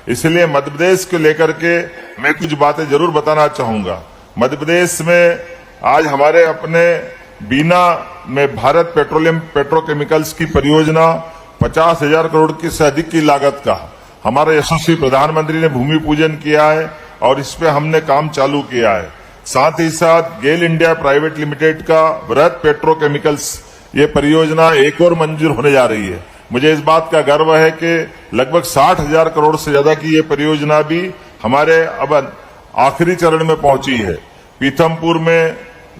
इसलिए मध्य प्रदेश को लेकर के मैं कुछ बातें जरूर बताना चाहूंगा। मध्य प्रदेश में आज हमारे अपने बीना में भारत पेट्रोलियम पेट्रोकेमिकल्स की परियोजना 50,000 करोड़ की से अधिक की लागत का हमारे यशस्वी प्रधानमंत्री ने भूमि पूजन किया है और इस पे हमने काम चालू किया है। साथ ही साथ गेल इंडिया प्राइवेट लिमिटेड का बृहत पेट्रोकेमिकल्स ये परियोजना एक और मंजूर होने जा रही है। मुझे इस बात का गर्व है कि लगभग 60,000 करोड़ से ज्यादा की ये परियोजना भी हमारे अब आखिरी चरण में पहुंची है। पीथमपुर में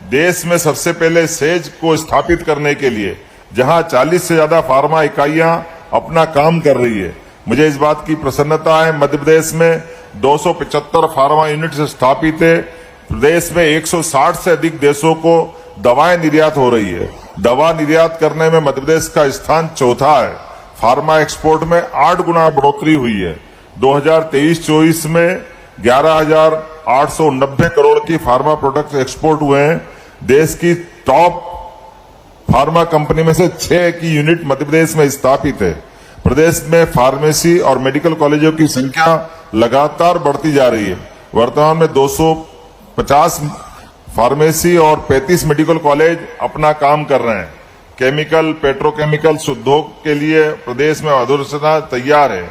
देश में सबसे पहले सेज को स्थापित करने के लिए जहां 40 से ज्यादा फार्मा इकाइयां अपना काम कर रही है। मुझे इस बात की प्रसन्नता है, मध्य प्रदेश में 275 फार्मा यूनिट स्थापित है। प्रदेश में 160 से अधिक देशों को दवाएं निर्यात हो रही है। दवा निर्यात करने में मध्य प्रदेश का स्थान चौथा है। फार्मा एक्सपोर्ट में 8 गुना बढ़ोतरी हुई है। 2023-24 में 11,890 करोड़ की फार्मा प्रोडक्ट्स एक्सपोर्ट हुए हैं। देश की टॉप फार्मा कंपनी में से 6 की यूनिट मध्य प्रदेश में स्थापित है। प्रदेश में फार्मेसी और मेडिकल कॉलेजों की संख्या लगातार बढ़ती जा रही है। वर्तमान में 250 फार्मेसी और 35 मेडिकल कॉलेज अपना काम कर रहे हैं। केमिकल पेट्रोकेमिकल्स उद्योग के लिए प्रदेश में अधोसंरचना तैयार है।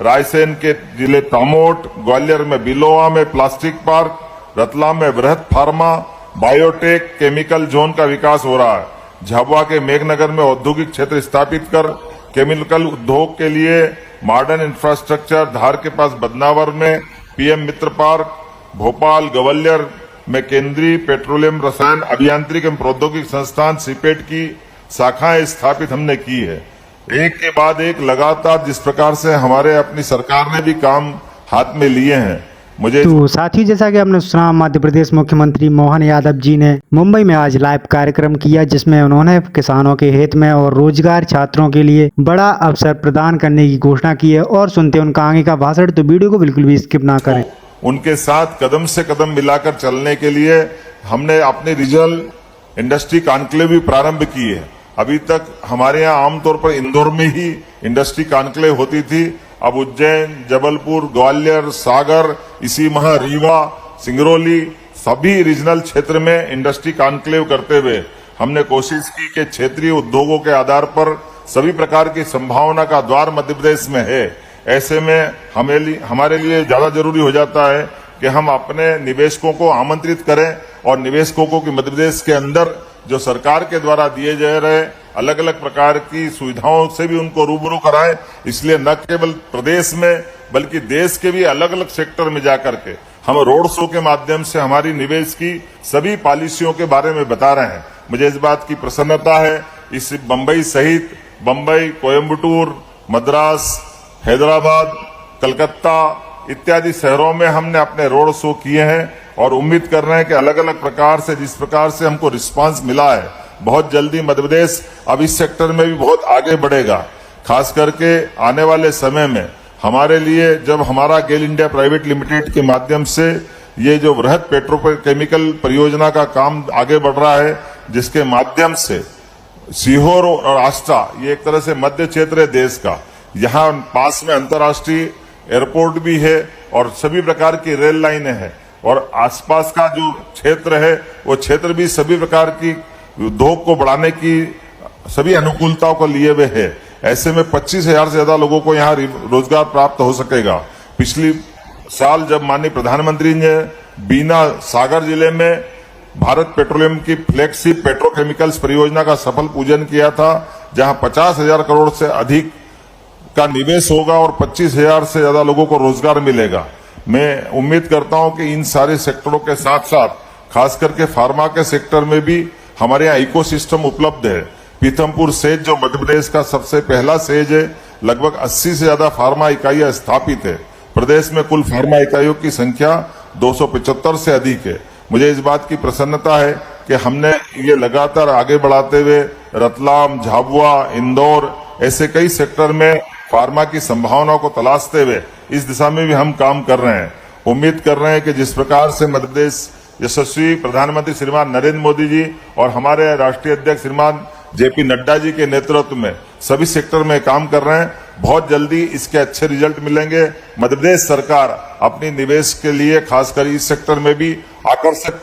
रायसेन के जिले तामोट, ग्वालियर में बिलोवा में प्लास्टिक पार्क, रतलाम में बृहत फार्मा बायोटेक केमिकल जोन का विकास हो रहा है। झाबुआ के मेघनगर में औद्योगिक क्षेत्र स्थापित कर केमिकल उद्योग के लिए मॉडर्न इंफ्रास्ट्रक्चर, धार के पास बदनावर में पीएम मित्र पार्क, भोपाल ग्वालियर में केंद्रीय पेट्रोलियम रसायन अभियांत्रिकी एवं प्रौद्योगिकी संस्थान सीपेट की शाखाएं स्थापित हमने की है। एक के बाद एक लगातार जिस प्रकार से हमारे अपनी सरकार ने भी काम हाथ में लिए हैं। मुझे तो साथ ही जैसा कि आपने सुना, मध्य प्रदेश मुख्यमंत्री मोहन यादव जी ने मुंबई में आज लाइव कार्यक्रम किया, जिसमें उन्होंने किसानों के हित में और रोजगार छात्रों के लिए बड़ा अवसर प्रदान करने की घोषणा की है। और सुनते हैं उनका आगे का भाषण, तो वीडियो को बिल्कुल भी स्किप ना करें। उनके साथ कदम से कदम मिलाकर चलने के लिए हमने अपनी रीजनल इंडस्ट्री कॉन्क्लेव भी प्रारंभ की है। अभी तक हमारे यहाँ आमतौर पर इंदौर में ही इंडस्ट्री कॉन्क्लेव होती थी। अब उज्जैन, जबलपुर, ग्वालियर, सागर, इसी माह रीवा, सिंगरौली सभी रीजनल क्षेत्र में इंडस्ट्री कॉन्क्लेव करते हुए हमने कोशिश की कि क्षेत्रीय उद्योगों के आधार पर सभी प्रकार की संभावना का द्वार मध्य प्रदेश में है। ऐसे में हमारे लिए ज्यादा जरूरी हो जाता है कि हम अपने निवेशकों को आमंत्रित करें और निवेशकों को कि मध्य प्रदेश के अंदर जो सरकार के द्वारा दिए जा रहे अलग अलग प्रकार की सुविधाओं से भी उनको रूबरू कराएं। इसलिए न केवल प्रदेश में बल्कि देश के भी अलग अलग सेक्टर में जाकर के हम रोड शो के माध्यम से हमारी निवेश की सभी पॉलिसियों के बारे में बता रहे हैं। मुझे इस बात की प्रसन्नता है। इस बम्बई सहित बम्बई, कोयम्बटूर, मद्रास, हैदराबाद, कलकत्ता इत्यादि शहरों में हमने अपने रोड शो किए हैं और उम्मीद कर रहे हैं कि अलग अलग प्रकार से जिस प्रकार से हमको रिस्पांस मिला है, बहुत जल्दी मध्य प्रदेश अब इस सेक्टर में भी बहुत आगे बढ़ेगा। खास करके आने वाले समय में हमारे लिए जब हमारा गेल इंडिया प्राइवेट लिमिटेड के माध्यम से ये जो बृहत पेट्रोकेमिकल परियोजना का काम आगे बढ़ रहा है, जिसके माध्यम से सीहोर और आष्टा ये एक तरह से मध्य क्षेत्र है देश का, यहाँ पास में अंतर्राष्ट्रीय एयरपोर्ट भी है और सभी प्रकार की रेल लाइनें हैं और आसपास का जो क्षेत्र है वो क्षेत्र भी सभी प्रकार की उद्योग को बढ़ाने की सभी अनुकूलताओं को लिए हुए है। ऐसे में 25,000 से ज्यादा लोगों को यहाँ रोजगार प्राप्त हो सकेगा। पिछली साल जब माननीय प्रधानमंत्री ने बीना सागर जिले में भारत पेट्रोलियम की फ्लैगशिप पेट्रोकेमिकल्स परियोजना का सफल पूजन किया था, जहां 50,000 करोड़ से अधिक का निवेश होगा और 25,000 से ज्यादा लोगों को रोजगार मिलेगा। मैं उम्मीद करता हूं कि इन सारे सेक्टरों के साथ साथ खास करके फार्मा के सेक्टर में भी हमारे यहाँ इकोसिस्टम उपलब्ध है। पीथमपुर सेज जो मध्य प्रदेश का सबसे पहला सेज है, लगभग 80 से ज्यादा फार्मा इकाइयां स्थापित है। प्रदेश में कुल फार्मा इकाइयों की संख्या 275 से अधिक है। मुझे इस बात की प्रसन्नता है कि हमने ये लगातार आगे बढ़ाते हुए रतलाम, झाबुआ, इंदौर ऐसे कई सेक्टर में फार्मा की संभावनाओं को तलाशते हुए इस दिशा में भी हम काम कर रहे हैं। उम्मीद कर रहे हैं कि जिस प्रकार से मध्य प्रदेश यशस्वी प्रधानमंत्री श्रीमान नरेंद्र मोदी जी और हमारे राष्ट्रीय अध्यक्ष श्रीमान जेपी नड्डा जी के नेतृत्व में सभी सेक्टर में काम कर रहे हैं। बहुत जल्दी इसके अच्छे रिजल्ट मिलेंगे। मध्य प्रदेश सरकार अपनी निवेश के लिए खासकर इस सेक्टर में भी आकर्षक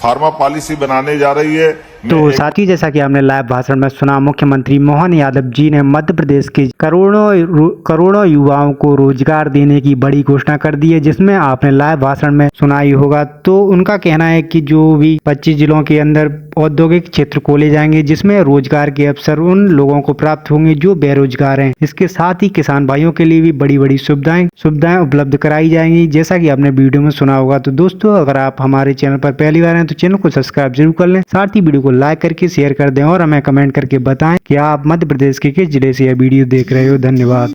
फार्मा पॉलिसी बनाने जा रही है। तो साथ ही जैसा कि हमने लाइव भाषण में सुना, मुख्यमंत्री मोहन यादव जी ने मध्य प्रदेश के करोड़ों युवाओं को रोजगार देने की बड़ी घोषणा कर दी है, जिसमें आपने लाइव भाषण में सुना ही होगा। तो उनका कहना है कि जो भी 25 जिलों के अंदर औद्योगिक क्षेत्र खोले जाएंगे, जिसमें रोजगार के अवसर उन लोगों को प्राप्त होंगे जो बेरोजगार हैं। इसके साथ ही किसान भाइयों के लिए भी बड़ी बड़ी सुविधाएं उपलब्ध कराई जाएंगी, जैसा कि आपने वीडियो में सुना होगा। तो दोस्तों, अगर आप हमारे चैनल पर पहली बार हैं तो चैनल को सब्सक्राइब जरूर कर लें, साथ ही वीडियो को लाइक करके शेयर कर दें और हमें कमेंट करके बताएं कि आप मध्य प्रदेश के किस जिले से यह वीडियो देख रहे हो। धन्यवाद।